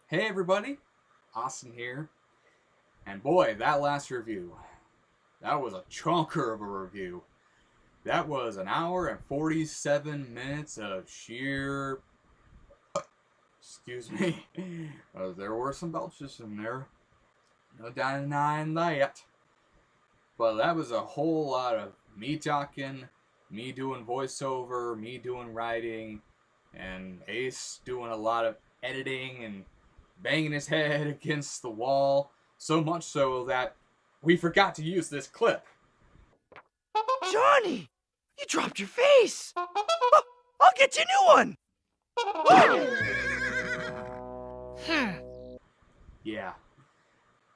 Hey everybody, Austin here, and boy, that last review, that was a chunker of a review. That was an hour and 47 minutes of sheer, excuse me, there were some belches in there, no denying that. But that was a whole lot of me talking, me doing voiceover, me doing writing, and Ace doing a lot of editing and banging his head against the wall, so much so that we forgot to use this clip. Johnny! You dropped your face! I'll get you a new one! Yeah.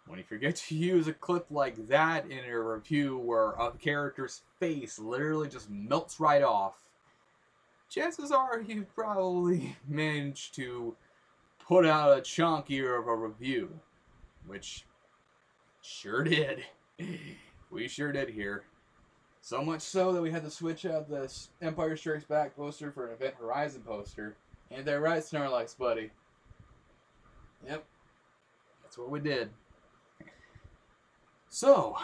When you forget to use a clip like that in a review where a character's face literally just melts right off, chances are you probably managed to put out a chunkier of a review. Which sure did. We sure did here. So much so that we had to switch out this Empire Strikes Back poster for an Event Horizon poster. Ain't that right, Snorlax, buddy? Yep. That's what we did. So,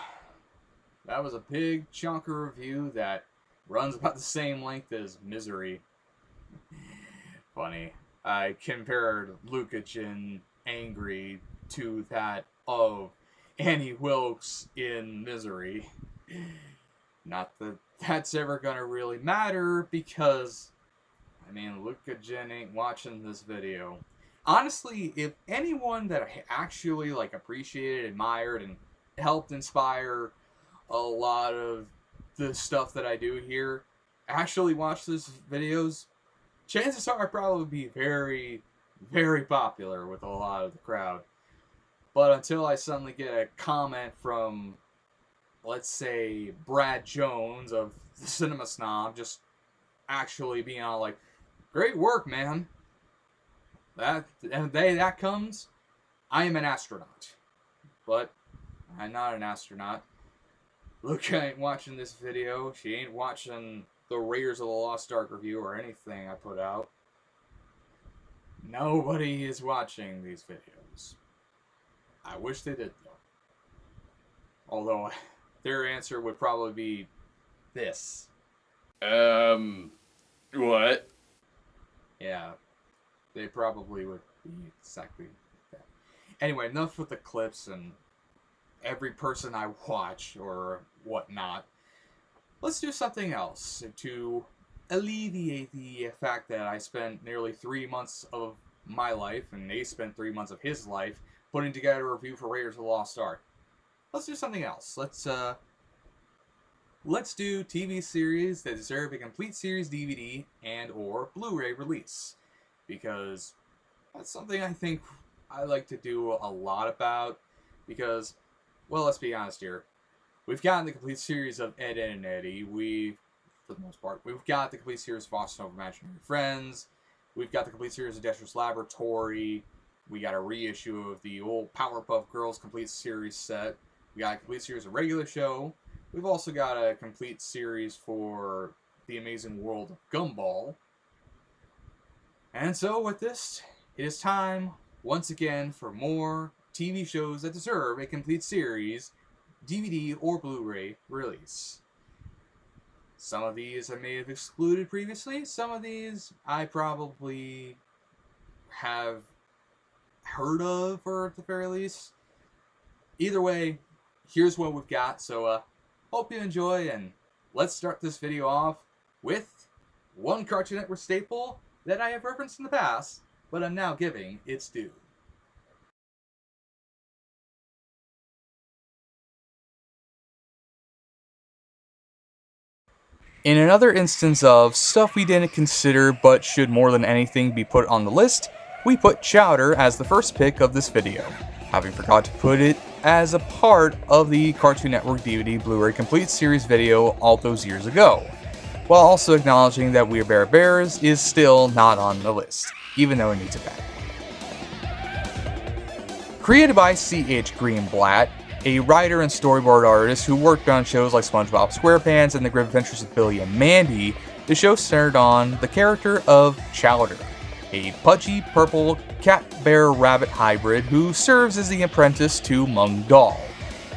that was a big chunker review that runs about the same length as Misery. Funny. I compared Lukács in Angry to that of Annie Wilkes in Misery. Not that that's ever gonna really matter because, Lukács ain't watching this video. Honestly, if anyone that I actually appreciated, admired, and helped inspire a lot of the stuff that I do here actually watch these videos, chances are I'd probably be very, very popular with a lot of the crowd. But until I suddenly get a comment from, let's say, Brad Jones of the Cinema Snob, just actually being all like, great work, man. And the day that comes, I am an astronaut. But I'm not an astronaut. Luke ain't watching this video. She ain't watching the Raiders of the Lost Ark review or anything I put out. Nobody is watching these videos. I wish they did, though. Although, their answer would probably be this. What? Yeah, they probably would be exactly that. Anyway, enough with the clips and every person I watch or whatnot. Let's do something else to alleviate the fact that I spent nearly 3 months of my life, and Ace spent 3 months of his life, putting together a review for Raiders of the Lost Ark. Let's do something else. Let's do TV series that deserve a complete series DVD and or Blu-ray release. Because that's something I think I like to do a lot about. Because, well, let's be honest here. We've gotten the complete series of Ed, Edd and Eddy. For the most part, we've got the complete series of Boston Over Imaginary Friends. We've got the complete series of Dexter's Laboratory. We got a reissue of the old Powerpuff Girls complete series set. We got a complete series of Regular Show. We've also got a complete series for The Amazing World of Gumball. And so with this, it is time, once again, for more TV shows that deserve a complete series, DVD or Blu-ray release. Some of these I may have excluded previously. Some of these I probably have heard of, or at the very least. Either way, here's what we've got. So, hope you enjoy, and let's start this video off with one Cartoon Network staple that I have referenced in the past, but I'm now giving its due. In another instance of stuff we didn't consider but should more than anything be put on the list, we put Chowder as the first pick of this video, having forgot to put it as a part of the Cartoon Network DVD Blu-ray Complete Series video all those years ago, while also acknowledging that We Are Bear Bears is still not on the list, even though it needs it back. Created by C.H. Greenblatt, a writer and storyboard artist who worked on shows like SpongeBob SquarePants and The Great Adventures of Billy and Mandy, the show centered on the character of Chowder, a pudgy purple cat-bear-rabbit hybrid who serves as the apprentice to Mung Dal,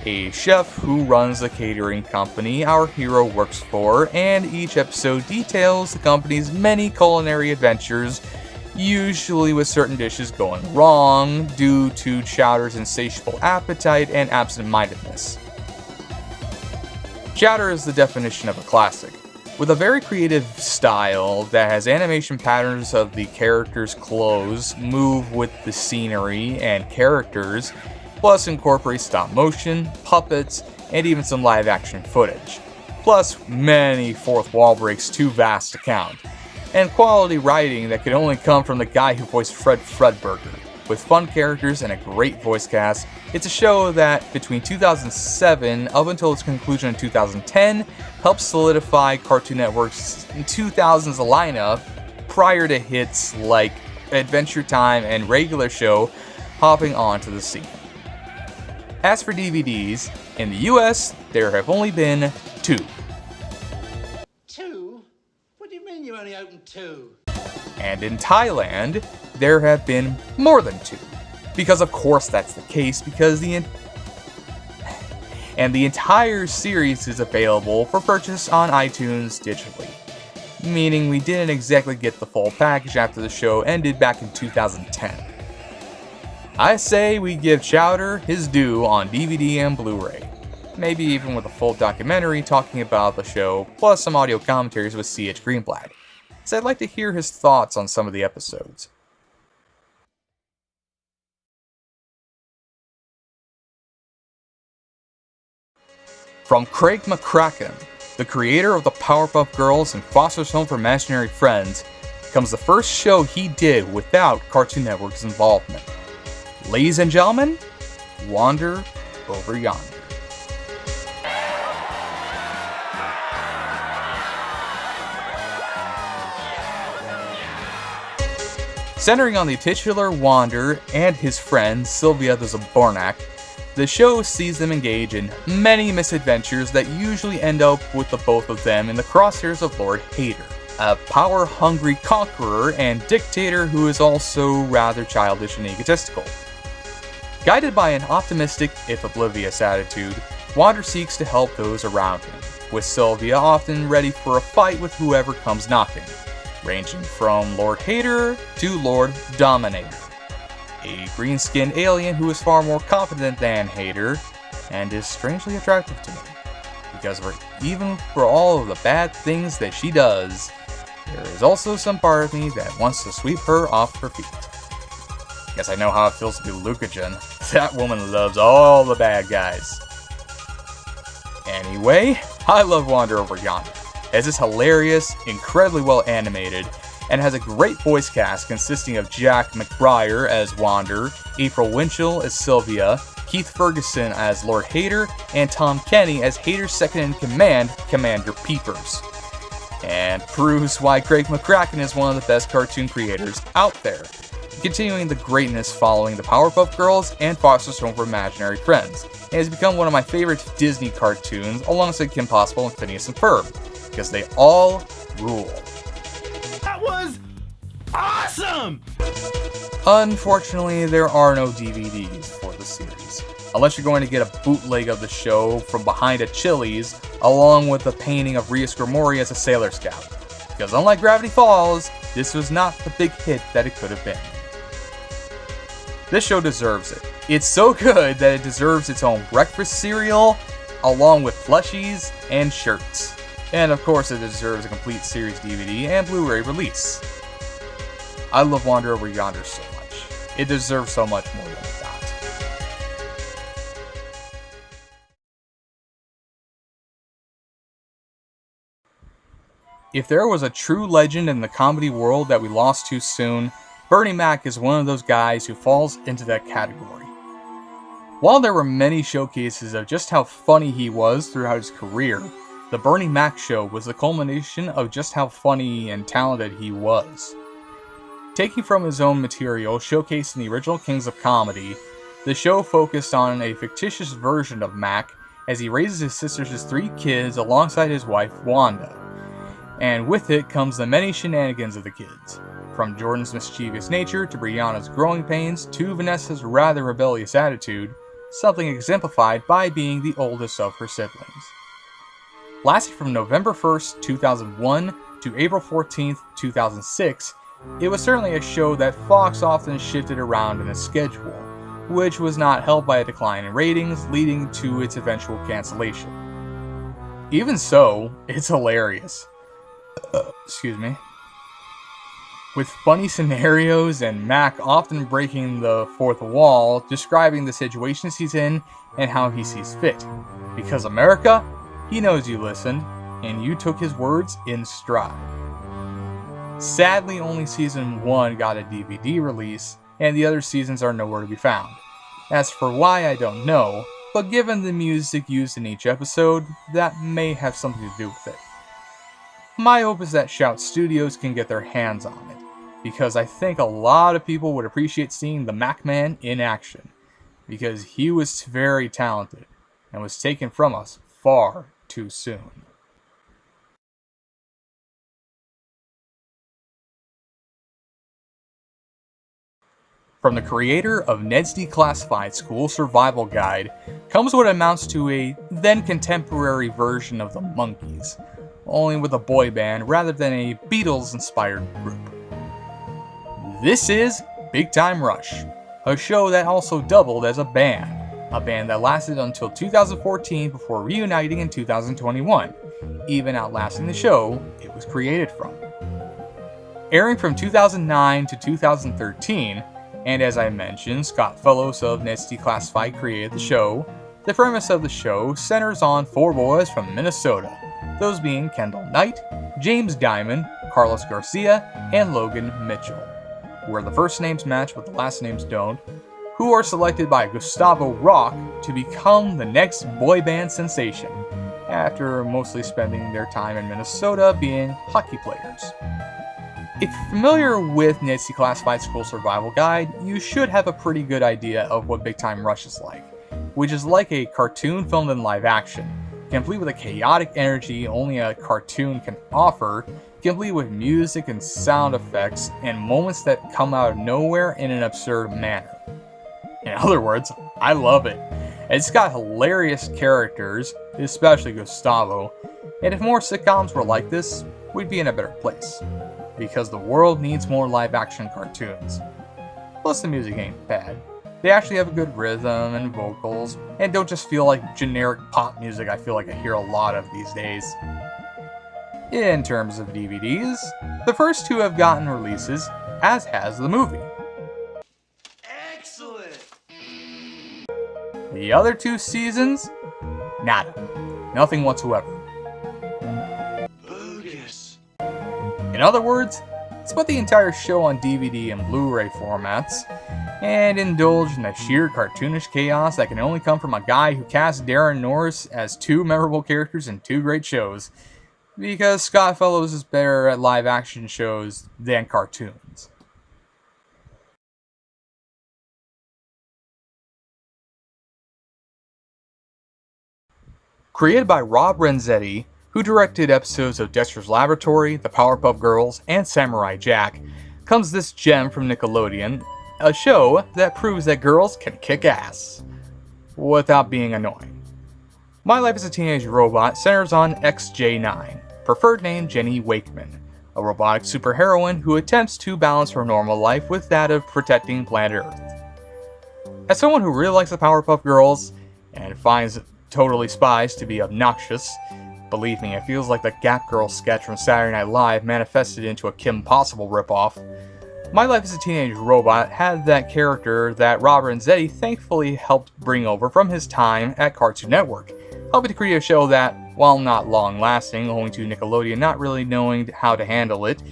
a chef who runs the catering company our hero works for, and each episode details the company's many culinary adventures, usually with certain dishes going wrong due to Chowder's insatiable appetite and absent-mindedness. Chowder is the definition of a classic, with a very creative style that has animation patterns of the characters' clothes move with the scenery and characters, plus incorporates stop motion, puppets, and even some live action footage, plus many fourth wall breaks too vast to count, and quality writing that could only come from the guy who voiced Fred Fredberger. With fun characters and a great voice cast, it's a show that, between 2007 up until its conclusion in 2010, helped solidify Cartoon Network's 2000s lineup prior to hits like Adventure Time and Regular Show hopping onto the scene. As for DVDs, in the US, there have only been 2. 2? What do you mean you only opened 2? And in Thailand, there have been more than 2. Because of course that's the case, because the entire series is available for purchase on iTunes digitally. Meaning we didn't exactly get the full package after the show ended back in 2010. I say we give Chowder his due on DVD and Blu-ray. Maybe even with a full documentary talking about the show, plus some audio commentaries with C.H. Greenblatt. So I'd like to hear his thoughts on some of the episodes. From Craig McCracken, the creator of the Powerpuff Girls and Foster's Home for Imaginary Friends, comes the first show he did without Cartoon Network's involvement. Ladies and gentlemen, Wander Over Yonder. Centering on the titular Wander and his friend Sylvia the Zabornak, the show sees them engage in many misadventures that usually end up with the both of them in the crosshairs of Lord Hader, a power-hungry conqueror and dictator who is also rather childish and egotistical. Guided by an optimistic, if oblivious attitude, Wander seeks to help those around him, with Sylvia often ready for a fight with whoever comes knocking, ranging from Lord Hader to Lord Dominator, a green-skinned alien who is far more competent than Hader, and is strangely attractive to me, because even for all of the bad things that she does, there is also some part of me that wants to sweep her off her feet. Guess I know how it feels to be Lucagen. That woman loves all the bad guys. Anyway, I love Wander Over Yonder, as it's hilarious, incredibly well animated, and has a great voice cast consisting of Jack McBrayer as Wander, April Winchell as Sylvia, Keith Ferguson as Lord Hader, and Tom Kenny as Hader's second-in-command, Commander Peepers. And proves why Craig McCracken is one of the best cartoon creators out there, continuing the greatness following the Powerpuff Girls and Foster's Home for Imaginary Friends, and has become one of my favorite Disney cartoons alongside Kim Possible and Phineas and Ferb, because they all rule. That was awesome! Unfortunately, there are no DVDs for the series, unless you're going to get a bootleg of the show from behind a Chili's, along with a painting of Rhea Scrimory as a Sailor Scout, because unlike Gravity Falls, this was not the big hit that it could have been. This show deserves it. It's so good that it deserves its own breakfast cereal, along with plushies and shirts. And of course it deserves a complete series DVD and Blu-ray release. I love Wander Over Yonder so much. It deserves so much more than it got. If there was a true legend in the comedy world that we lost too soon, Bernie Mac is one of those guys who falls into that category. While there were many showcases of just how funny he was throughout his career, the Bernie Mac Show was the culmination of just how funny and talented he was. Taking from his own material showcased in the original Kings of Comedy, the show focused on a fictitious version of Mac as he raises his sister's 3 kids alongside his wife Wanda. And with it comes the many shenanigans of the kids. from Jordan's mischievous nature to Brianna's growing pains to Vanessa's rather rebellious attitude, something exemplified by being the oldest of her siblings. Lasting from November 1st, 2001 to April 14th, 2006, it was certainly a show that Fox often shifted around in its schedule, which was not helped by a decline in ratings, leading to its eventual cancellation. Even so, it's hilarious. Excuse me. With funny scenarios and Mac often breaking the fourth wall, describing the situations he's in and how he sees fit. Because America, he knows you listened, and you took his words in stride. Sadly, only season 1 got a DVD release, and the other seasons are nowhere to be found. As for why, I don't know, but given the music used in each episode, that may have something to do with it. My hope is that Shout Studios can get their hands on it, because I think a lot of people would appreciate seeing the Mac Man in action, because he was very talented and was taken from us far too soon. From the creator of Ned's Declassified School Survival Guide comes what amounts to a then contemporary version of the Monkees, only with a boy band rather than a Beatles-inspired group. This is Big Time Rush, a show that also doubled as a band that lasted until 2014 before reuniting in 2021, even outlasting the show it was created from. Airing from 2009 to 2013, and as I mentioned, Scott Fellows of Ned's Declassified created the show, the premise of the show centers on 4 boys from Minnesota, those being Kendall Knight, James Diamond, Carlos Garcia, and Logan Mitchell, where the first names match but the last names don't, who are selected by Gustavo Rock to become the next boy band sensation, after mostly spending their time in Minnesota being hockey players. If you're familiar with Ned's Declassified School Survival Guide, you should have a pretty good idea of what Big Time Rush is like, which is like a cartoon filmed in live action, complete with a chaotic energy only a cartoon can offer, complete with music and sound effects and moments that come out of nowhere in an absurd manner. In other words, I love it. It's got hilarious characters, especially Gustavo, and if more sitcoms were like this, we'd be in a better place. Because the world needs more live-action cartoons. Plus the music ain't bad. They actually have a good rhythm and vocals, and don't just feel like generic pop music I feel like I hear a lot of these days. In terms of DVDs, the first 2 have gotten releases, as has the movie. Excellent! The other 2 seasons? Nada. Nothing whatsoever. Bogus. In other words, let's put the entire show on DVD and Blu-ray formats, and indulge in the sheer cartoonish chaos that can only come from a guy who cast Darren Norris as 2 memorable characters in 2 great shows, because Scott Fellows is better at live action shows than cartoons. Created by Rob Renzetti, who directed episodes of Dexter's Laboratory, The Powerpuff Girls, and Samurai Jack, comes this gem from Nickelodeon, a show that proves that girls can kick ass without being annoying. My Life as a Teenage Robot centers on XJ9, preferred name Jenny Wakeman, a robotic superheroine who attempts to balance her normal life with that of protecting planet Earth. As someone who really likes the Powerpuff Girls, and finds Totally Spies to be obnoxious, believe me, it feels like the Gap Girl sketch from Saturday Night Live manifested into a Kim Possible ripoff. My Life as a Teenage Robot had that character that Rob Renzetti thankfully helped bring over from his time at Cartoon Network, helping to create a show that, while not long-lasting, owing to Nickelodeon not really knowing how to handle it,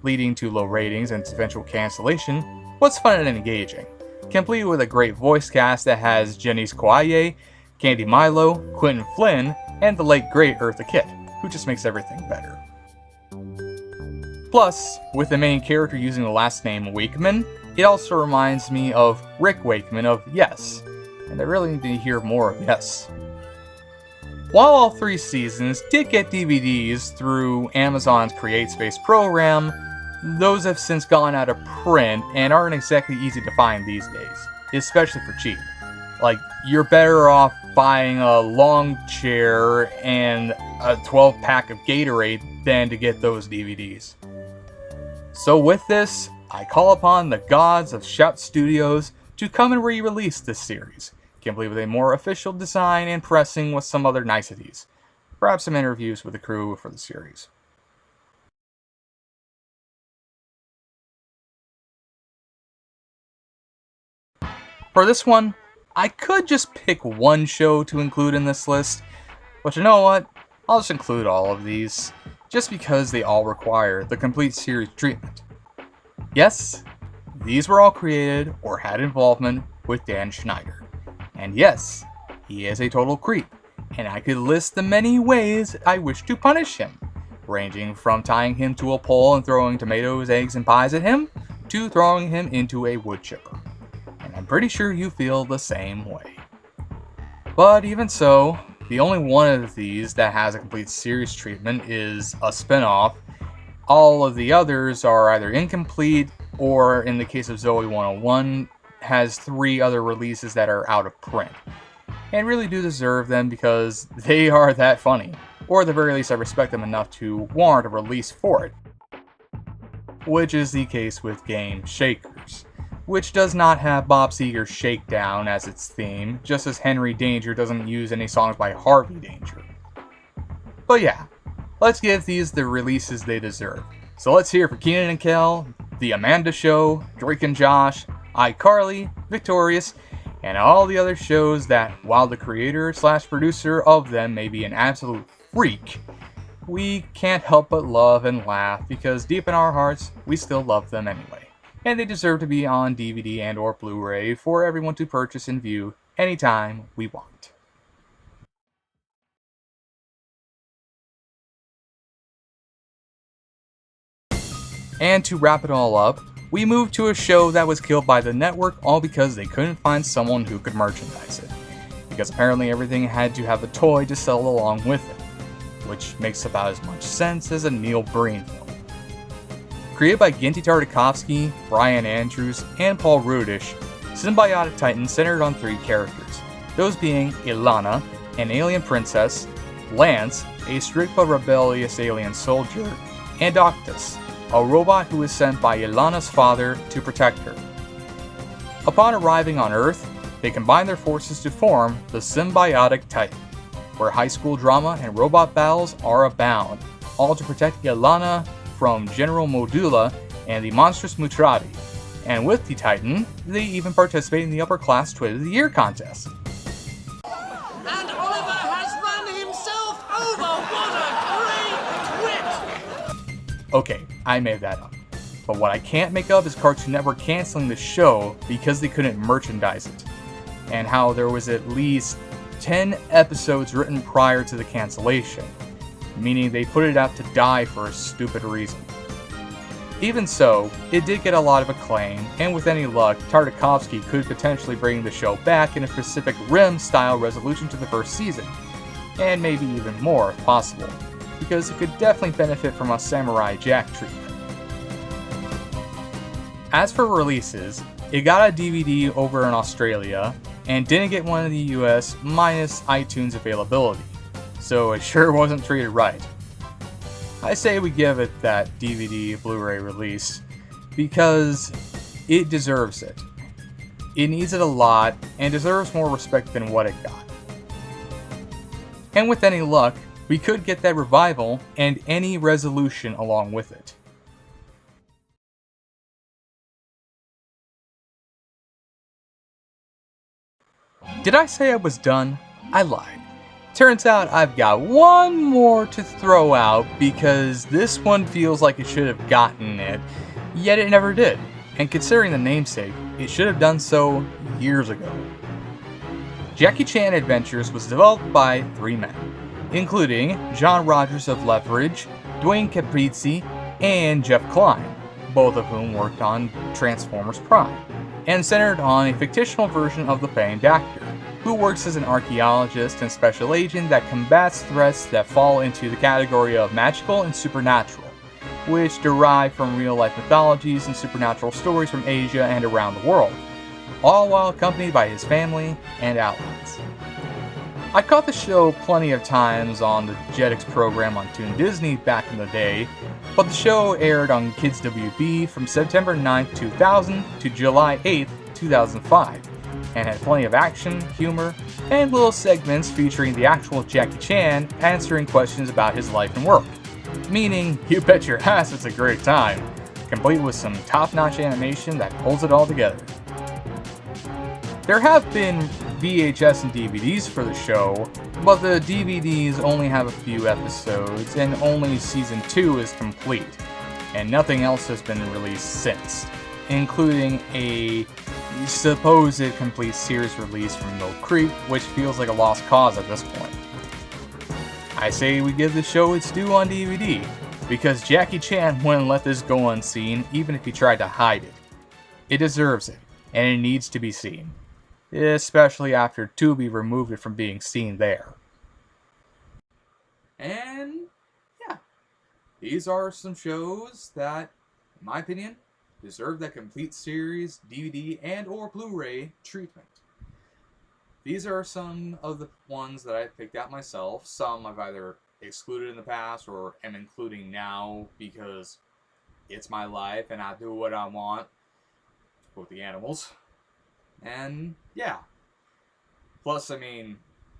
leading to low ratings and its eventual cancellation, was fun and engaging, complete with a great voice cast that has Janice Kwaye, Candy Milo, Quentin Flynn, and the late great Eartha Kitt, who just makes everything better. Plus, with the main character using the last name Wakeman, it also reminds me of Rick Wakeman of Yes, and I really need to hear more of Yes. While all 3 seasons did get DVDs through Amazon's CreateSpace program, those have since gone out of print and aren't exactly easy to find these days, especially for cheap. Like, you're better off buying a long chair and a 12-pack of Gatorade than to get those DVDs. So with this, I call upon the gods of Shout Studios to come and re-release this series, complete with a more official design and pressing with some other niceties. Perhaps some interviews with the crew for the series. For this one, I could just pick one show to include in this list, but you know what? I'll just include all of these, just because they all require the complete series treatment. Yes, these were all created or had involvement with Dan Schneider. And yes, he is a total creep, and I could list the many ways I wish to punish him, ranging from tying him to a pole and throwing tomatoes, eggs, and pies at him, to throwing him into a wood chipper. And I'm pretty sure you feel the same way. But even so, the only one of these that has a complete series treatment is a spin-off. All of the others are either incomplete, or in the case of Zoe 101, has 3 other releases that are out of print. And really do deserve them because they are that funny. Or at the very least I respect them enough to warrant a release for it. Which is the case with Game Shakers, which does not have Bob Seger's Shakedown as its theme, just as Henry Danger doesn't use any songs by Harvey Danger. But yeah, let's give these the releases they deserve. So let's hear for Keenan and Kel, The Amanda Show, Drake and Josh, iCarly, Victorious, and all the other shows that, while the creator/producer of them may be an absolute freak, we can't help but love and laugh because deep in our hearts, we still love them anyway. And they deserve to be on DVD and or Blu-ray for everyone to purchase and view anytime we want. And to wrap it all up, we moved to a show that was killed by the network all because they couldn't find someone who could merchandise it. Because apparently everything had to have a toy to sell along with it, which makes about as much sense as a Neil Breen film. Created by Ginty Tartakovsky, Brian Andrews, and Paul Rudish, Symbiotic Titan centered on 3 characters, those being Ilana, an alien princess, Lance, a strict but rebellious alien soldier, and Octus, a robot who is sent by Ilana's father to protect her. Upon arriving on Earth, they combine their forces to form the Symbiotic Titan, where high school drama and robot battles are abound, all to protect Ilana from General Modula and the monstrous Mutrati. And with the Titan, they even participate in the Upper Class Twit of the Year contest. And Oliver has run himself over! What a great twit! Okay, I made that up. But what I can't make up is Cartoon Network canceling the show because they couldn't merchandise it. And how there was at least 10 episodes written prior to the cancellation, meaning they put it out to die for a stupid reason. Even so, it did get a lot of acclaim, and with any luck, Tartakovsky could potentially bring the show back in a Pacific Rim-style resolution to the first season, and maybe even more if possible, because it could definitely benefit from a Samurai Jack treatment. As for releases, it got a DVD over in Australia, and didn't get one in the US minus iTunes availability, so it sure wasn't treated right. I say we give it that DVD Blu-ray release because it deserves it. It needs it a lot and deserves more respect than what it got. And with any luck, we could get that revival and any resolution along with it. Did I say I was done? I lied. Turns out I've got one more to throw out because this one feels like it should have gotten it, yet it never did. And considering the namesake, it should have done so years ago. Jackie Chan Adventures was developed by 3 men, including John Rogers of Leverage, Dwayne Caprizzi, and Jeff Kline, both of whom worked on Transformers Prime, and centered on a fictional version of the famed actor, who works as an archaeologist and special agent that combats threats that fall into the category of magical and supernatural, which derive from real-life mythologies and supernatural stories from Asia and around the world, all while accompanied by his family and allies. I caught the show plenty of times on the Jetix program on Toon Disney back in the day, but the show aired on Kids WB from September 9th, 2000 to July 8th, 2005, and had plenty of action, humor, and little segments featuring the actual Jackie Chan answering questions about his life and work. Meaning, you bet your ass it's a great time, complete with some top-notch animation that pulls it all together. There have been VHS and DVDs for the show, but the DVDs only have a few episodes, and only Season 2 is complete, and nothing else has been released since, including a supposed complete series release from Mill Creek, which feels like a lost cause at this point. I say we give the show its due on DVD, because Jackie Chan wouldn't let this go unseen even if he tried to hide it. It deserves it, and it needs to be seen. Especially after Tubi removed it from being seen there. And yeah, these are some shows that, in my opinion, deserve that complete series, DVD and or Blu-ray treatment. These are some of the ones that I picked out myself. Some I've either excluded in the past or am including now because it's my life and I do what I want, to quote the animals. And yeah. Plus, I mean,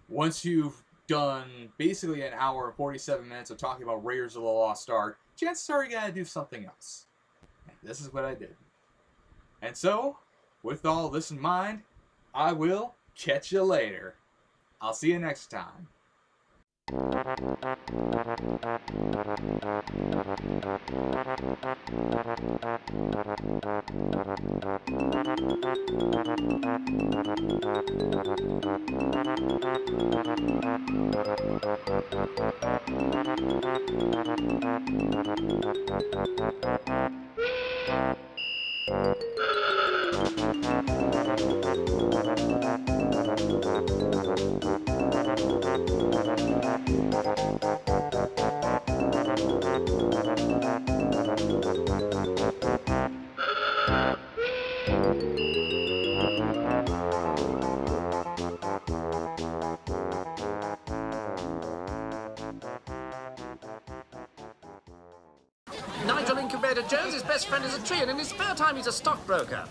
once you've done basically an hour and 47 minutes of talking about Raiders of the Lost Ark, chances are you gotta do something else. And this is what I did. And so, with all this in mind, I will catch you later. I'll see you next time. Nigel Incubator Jones, his best friend is a tree, and in his spare time he's a stockbroker.